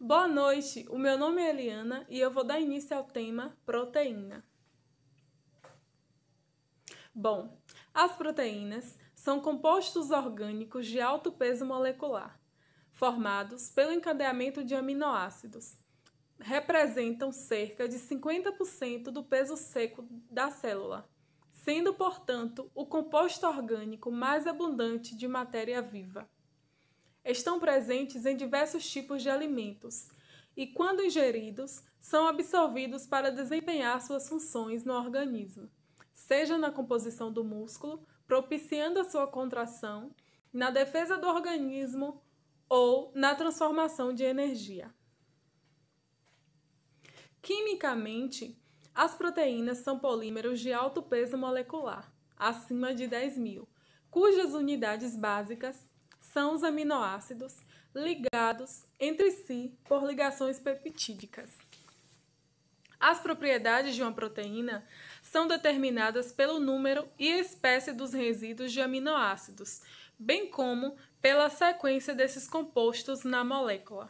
Boa noite, o meu nome é Eliana e eu vou dar início ao tema proteína. Bom, as proteínas são compostos orgânicos de alto peso molecular, formados pelo encadeamento de aminoácidos. Representam cerca de 50% do peso seco da célula, sendo, portanto, o composto orgânico mais abundante de matéria viva. Estão presentes em diversos tipos de alimentos e, quando ingeridos, são absorvidos para desempenhar suas funções no organismo, seja na composição do músculo, propiciando a sua contração, na defesa do organismo ou na transformação de energia. Quimicamente, as proteínas são polímeros de alto peso molecular, acima de 10.000, cujas unidades básicas são os aminoácidos ligados entre si por ligações peptídicas. As propriedades de uma proteína são determinadas pelo número e espécie dos resíduos de aminoácidos, bem como pela sequência desses compostos na molécula.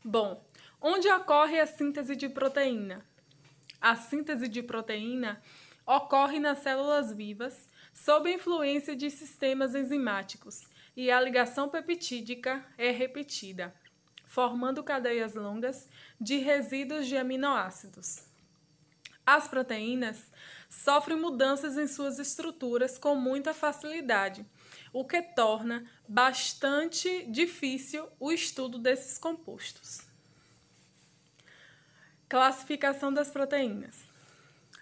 Bom, onde ocorre a síntese de proteína? A síntese de proteína ocorre nas células vivas sob a influência de sistemas enzimáticos e a ligação peptídica é repetida, formando cadeias longas de resíduos de aminoácidos. As proteínas sofrem mudanças em suas estruturas com muita facilidade, o que torna bastante difícil o estudo desses compostos. Classificação das proteínas.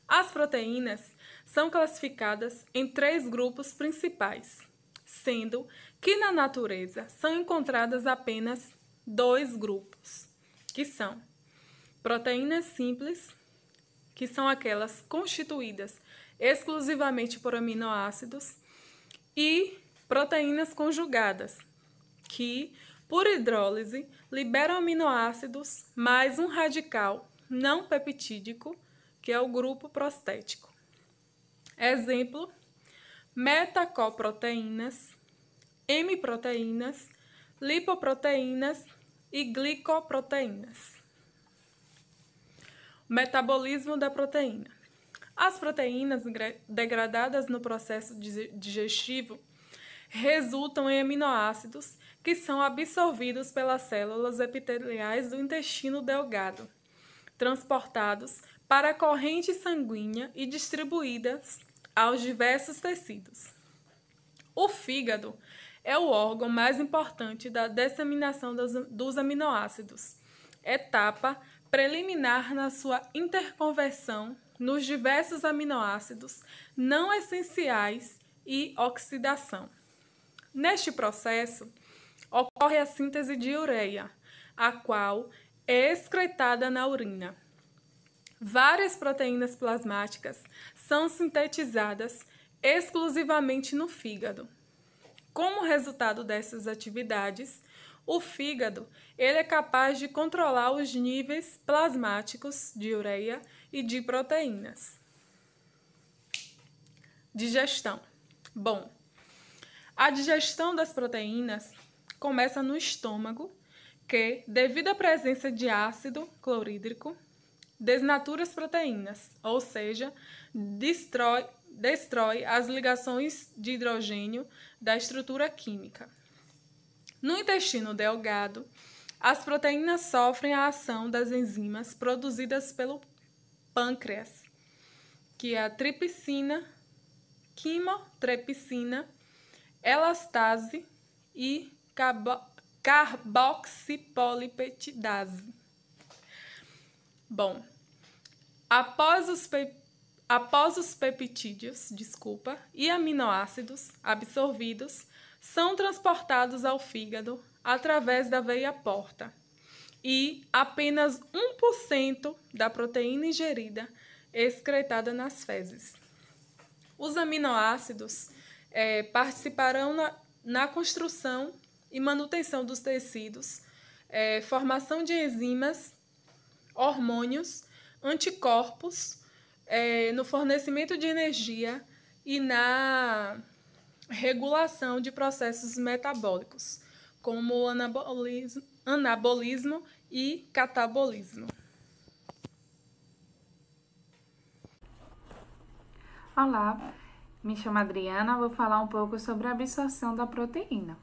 As proteínas são classificadas em 3 grupos principais, sendo que na natureza são encontradas apenas 2 grupos, que são proteínas simples, que são aquelas constituídas exclusivamente por aminoácidos, e proteínas conjugadas, que, por hidrólise, liberam aminoácidos mais um radical não peptídico, que é o grupo prostético. Exemplo: metacoproteínas, M-proteínas, lipoproteínas e glicoproteínas. Metabolismo da proteína. As proteínas degradadas no processo digestivo resultam em aminoácidos que são absorvidos pelas células epiteliais do intestino delgado, transportados para a corrente sanguínea e distribuídas aos diversos tecidos. O fígado é o órgão mais importante da disseminação dos aminoácidos, etapa preliminar na sua interconversão nos diversos aminoácidos não essenciais e oxidação. Neste processo, ocorre a síntese de ureia, a qual é excretada na urina. Várias proteínas plasmáticas são sintetizadas exclusivamente no fígado. Como resultado dessas atividades, o fígado ele é capaz de controlar os níveis plasmáticos de ureia e de proteínas. Digestão. Bom, a digestão das proteínas começa no estômago, que, devido à presença de ácido clorídrico, desnatura as proteínas, ou seja, destrói as ligações de hidrogênio da estrutura química. No intestino delgado, as proteínas sofrem a ação das enzimas produzidas pelo pâncreas, que é a tripsina, quimotripsina, elastase e carboxipolipeptidase. Bom, após os peptídeos, e aminoácidos absorvidos, são transportados ao fígado através da veia porta e apenas 1% da proteína ingerida é excretada nas fezes. Os aminoácidos participarão na construção e manutenção dos tecidos, formação de enzimas, hormônios, anticorpos, no fornecimento de energia e na regulação de processos metabólicos. como anabolismo e catabolismo. Olá, me chamo Adriana, vou falar um pouco sobre a absorção da proteína,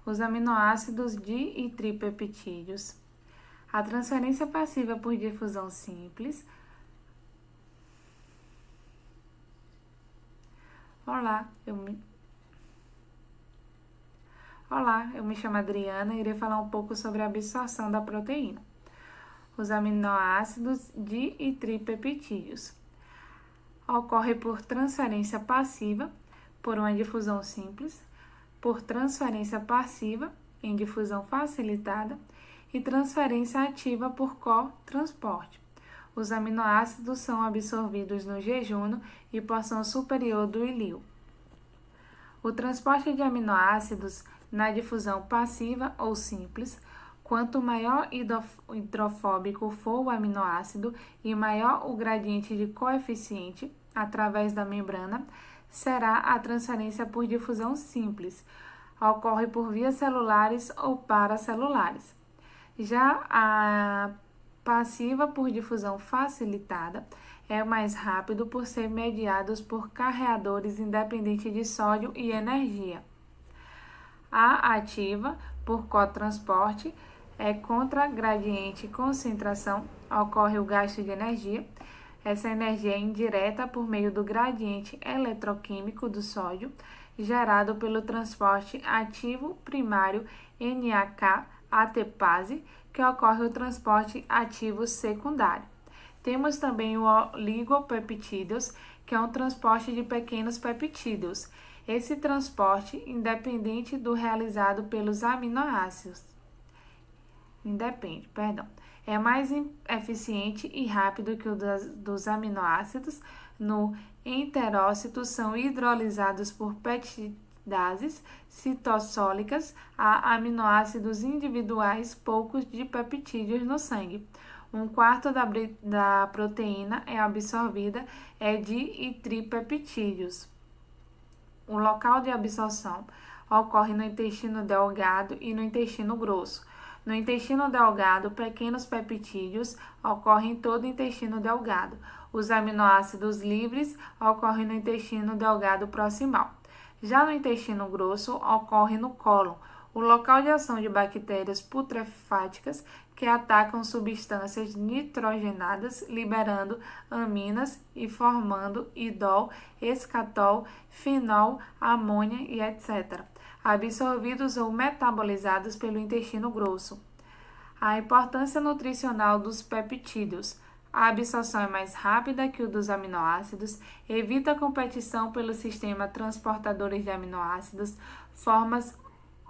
os aminoácidos di e tripeptídeos, a transferência passiva por difusão simples. Olá, eu me chamo Adriana e irei falar um pouco sobre a absorção da proteína, os aminoácidos di e tripeptídeos. Ocorre por transferência passiva, por uma difusão simples, por transferência passiva, em difusão facilitada, e transferência ativa por cotransporte. Os aminoácidos são absorvidos no jejunum e porção superior do ilíaco. O transporte de aminoácidos na difusão passiva ou simples, quanto maior hidrofóbico for o aminoácido e maior o gradiente de coeficiente através da membrana, será a transferência por difusão simples. Ocorre por vias celulares ou paracelulares. Já a passiva por difusão facilitada é mais rápido por ser mediados por carreadores independentes de sódio e energia. A ativa por cotransporte é contra gradiente concentração, ocorre o gasto de energia. Essa energia é indireta por meio do gradiente eletroquímico do sódio, gerado pelo transporte ativo primário NAK-ATPase, que ocorre o transporte ativo secundário. Temos também o oligopeptídeos, que é um transporte de pequenos peptídeos. Esse transporte independente do realizado pelos aminoácidos. É mais eficiente e rápido que o dos aminoácidos. No enterócito são hidrolisados por peptidases citossólicas a aminoácidos individuais poucos de peptídeos no sangue. 1/4 da proteína é absorvida de e tripeptídeos. O local de absorção ocorre no intestino delgado e no intestino grosso. No intestino delgado, pequenos peptídeos ocorrem em todo o intestino delgado. Os aminoácidos livres ocorrem no intestino delgado proximal. Já no intestino grosso, ocorre no cólon, o local de ação de bactérias putrefáticas que atacam substâncias nitrogenadas, liberando aminas e formando idol, escatol, fenol, amônia e etc., absorvidos ou metabolizados pelo intestino grosso. A importância nutricional dos peptídeos. A absorção é mais rápida que o dos aminoácidos, evita a competição pelo sistema transportadores de aminoácidos, formas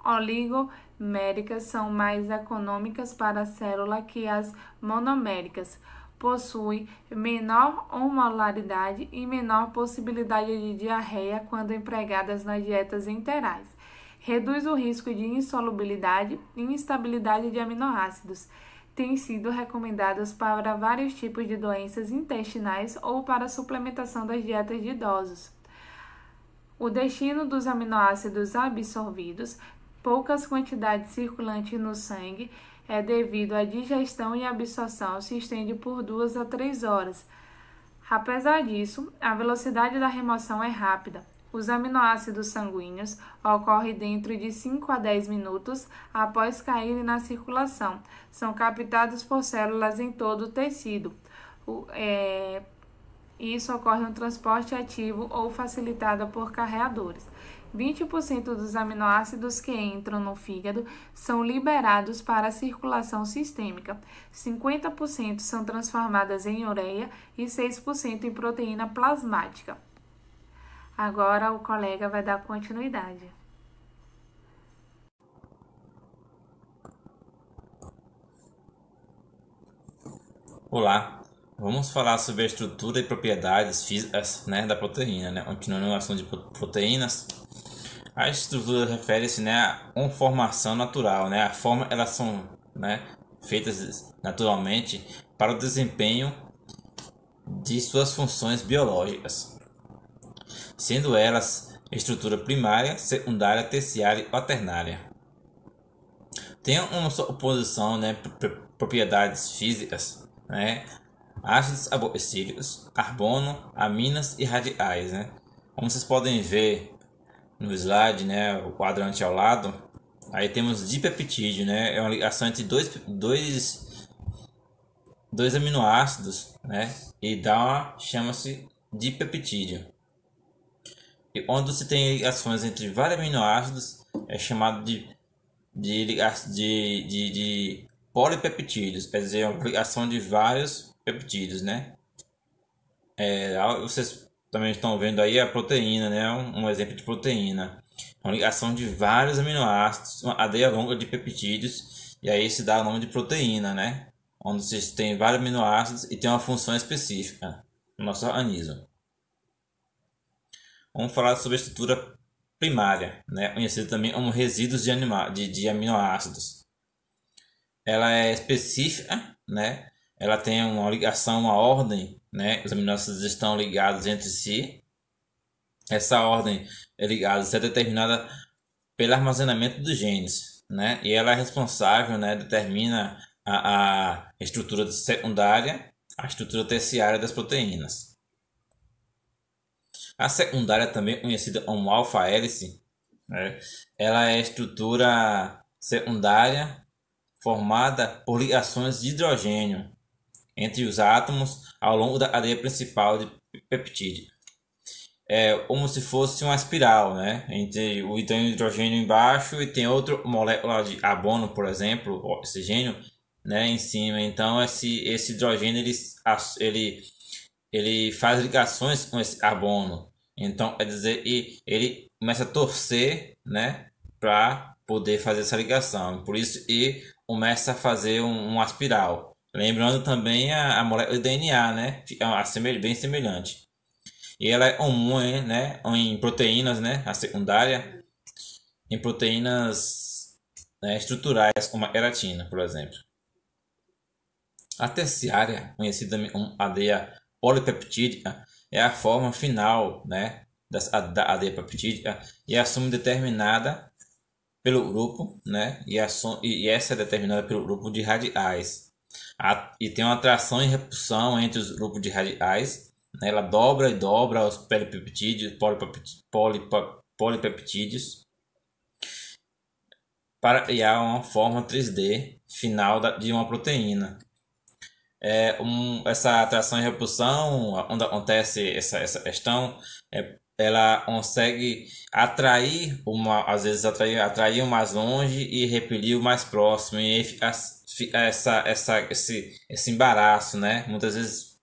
oligoméricas são mais econômicas para a célula que as monoméricas, possui menor osmolaridade e menor possibilidade de diarreia quando empregadas nas dietas enterais. Reduz o risco de insolubilidade e instabilidade de aminoácidos. Têm sido recomendadas para vários tipos de doenças intestinais ou para a suplementação das dietas de idosos. O destino dos aminoácidos absorvidos, poucas quantidades circulantes no sangue, é devido à digestão e absorção se estende por 2 a 3 horas. Apesar disso, a velocidade da remoção é rápida. Os aminoácidos sanguíneos ocorrem dentro de 5 a 10 minutos após caírem na circulação. São captados por células em todo o tecido. Isso ocorre no transporte ativo ou facilitado por carreadores. 20% dos aminoácidos que entram no fígado são liberados para a circulação sistêmica. 50% são transformadas em ureia e 6% em proteína plasmática. Agora o colega vai dar continuidade. Olá, vamos falar sobre a estrutura e propriedades físicas, da proteína, Continuando no assunto de proteínas. A estrutura refere-se, à conformação natural, A forma, elas são, feitas naturalmente para o desempenho de suas funções biológicas, sendo elas estrutura primária, secundária, terciária e quaternária. tem uma oposição, né, propriedades físicas, né, ácidos carboxílicos, carbono, aminas e radiais, né. Como vocês podem ver no slide, né, o quadrante ao lado, aí temos dipeptídeo, né, é uma ligação entre dois aminoácidos, né, e chama-se dipeptídeo. E onde se tem ligações entre vários aminoácidos é chamado de polipeptídeos, quer dizer, uma ligação de vários peptídeos, né? Vocês também estão vendo aí a proteína, né? Um exemplo de proteína. Uma ligação de vários aminoácidos, uma cadeia longa de peptídeos, e aí se dá o nome de proteína, né? Onde vocês têm vários aminoácidos e tem uma função específica no nosso organismo. Vamos falar sobre a estrutura primária, né, conhecida também como resíduos de aminoácidos. Ela é específica, né, ela tem uma ligação, uma ordem, né, os aminoácidos estão ligados entre si. Essa ordem é determinada pelo armazenamento dos genes, né, e ela é responsável, né, determina a estrutura secundária, a estrutura terciária das proteínas. A secundária, também conhecida como alfa-hélice, né, ela é a estrutura secundária formada por ligações de hidrogênio entre os átomos ao longo da cadeia principal de peptídeo. É como se fosse uma espiral, né, entre o hidrogênio embaixo e tem outra molécula de carbono, por exemplo, oxigênio, né, em cima. Então esse hidrogênio ele faz ligações com esse carbono. Então, quer dizer, ele começa a torcer, né, para poder fazer essa ligação. Por isso, começa a fazer uma espiral. Lembrando também a molécula de DNA, né, fica bem semelhante. E ela é comum, né, em proteínas, né, a secundária, em proteínas, né, estruturais, como a queratina, por exemplo. A terciária, conhecida como cadeia polipeptídica, é a forma final, né, da cadeia peptídica e assume determinada pelo grupo, né, e essa é determinada pelo grupo de radiais. E tem uma atração e repulsão entre os grupos de radiais, né, ela dobra e dobra os polipeptídeos para criar uma forma 3D final de uma proteína. Essa atração e repulsão, onde acontece essa questão, ela consegue atrair às vezes atrair o mais longe e repelir o mais próximo, e aí fica esse embaraço, né? Muitas vezes,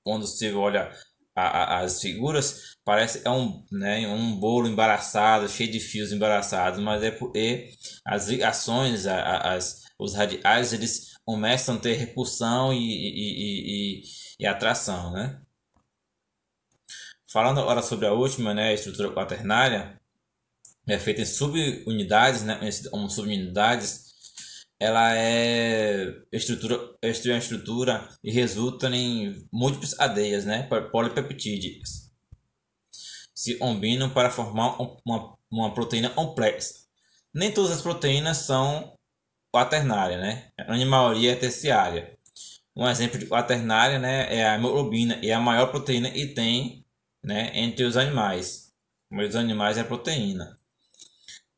quando você olha as figuras, parece um bolo embaraçado, cheio de fios embaraçados, mas é porque as ligações, os radiais, eles começam a ter repulsão e atração, né? Falando agora sobre a última, né, a estrutura quaternária, é feita em subunidades, né, como subunidades. Ela é uma estrutura e resulta em múltiplas cadeias, né, polipeptídicas. Se combinam para formar uma proteína complexa. Nem todas as proteínas são quaternária, né? A maioria é terciária. Um exemplo de quaternária, né, é a hemoglobina, e é a maior proteína que tem, né, entre os animais. A maioria dos animais é a proteína.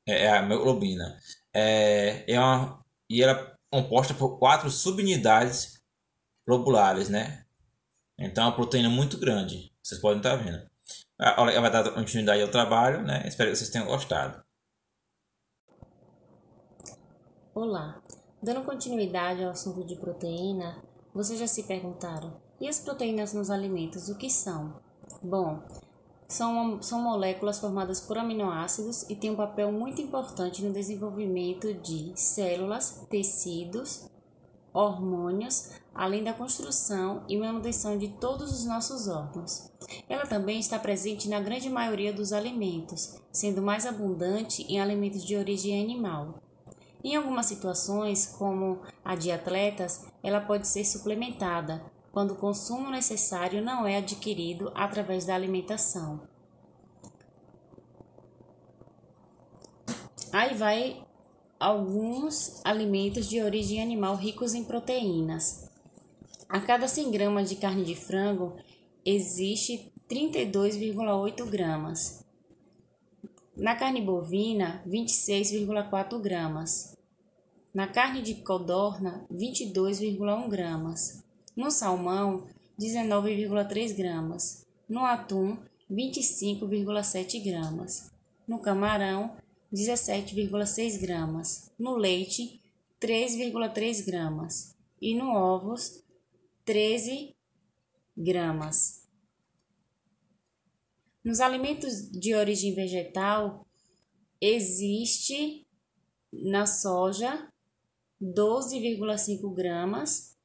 É a hemoglobina. E ela é composta por 4 subunidades globulares, né? Então é uma proteína muito grande. Vocês podem estar vendo. Ela vai dar continuidade ao trabalho, né? Espero que vocês tenham gostado. Olá, dando continuidade ao assunto de proteína, vocês já se perguntaram, e as proteínas nos alimentos, o que são? Bom, são moléculas formadas por aminoácidos e têm um papel muito importante no desenvolvimento de células, tecidos, hormônios, além da construção e manutenção de todos os nossos órgãos. Ela também está presente na grande maioria dos alimentos, sendo mais abundante em alimentos de origem animal. Em algumas situações, como a de atletas, ela pode ser suplementada, quando o consumo necessário não é adquirido através da alimentação. Aí vai alguns alimentos de origem animal ricos em proteínas. A cada 100 gramas de carne de frango, existe 32,8 gramas. Na carne bovina, 26,4 gramas. Na carne de codorna, 22,1 gramas. No salmão, 19,3 gramas. No atum, 25,7 gramas. No camarão, 17,6 gramas. No leite, 3,3 gramas. E no ovos, 13 gramas. Nos alimentos de origem vegetal, existe na soja 12,5 gramas,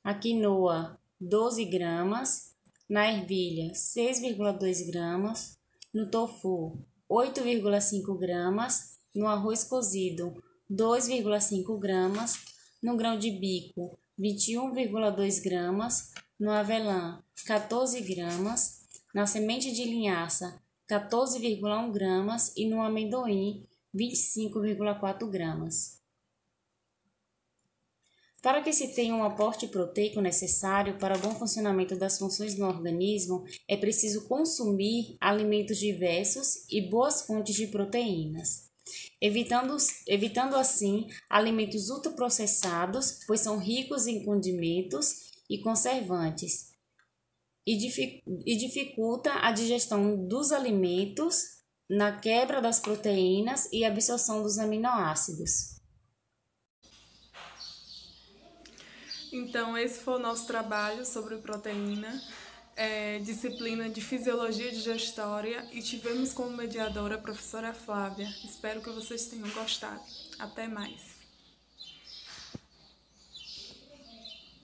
a quinoa 12 gramas, na ervilha 6,2 gramas, no tofu 8,5 gramas, no arroz cozido 2,5 gramas, no grão de bico 21,2 gramas, no avelã 14 gramas, na semente de linhaça 14,1 gramas e no amendoim 25,4 gramas. Para que se tenha um aporte proteico necessário para o bom funcionamento das funções do organismo, é preciso consumir alimentos diversos e boas fontes de proteínas, evitando assim alimentos ultraprocessados, pois são ricos em condimentos e conservantes, e dificulta a digestão dos alimentos, na quebra das proteínas e absorção dos aminoácidos. Então, esse foi o nosso trabalho sobre proteína, disciplina de Fisiologia Digestória, e tivemos como mediadora a professora Flávia. Espero que vocês tenham gostado. Até mais!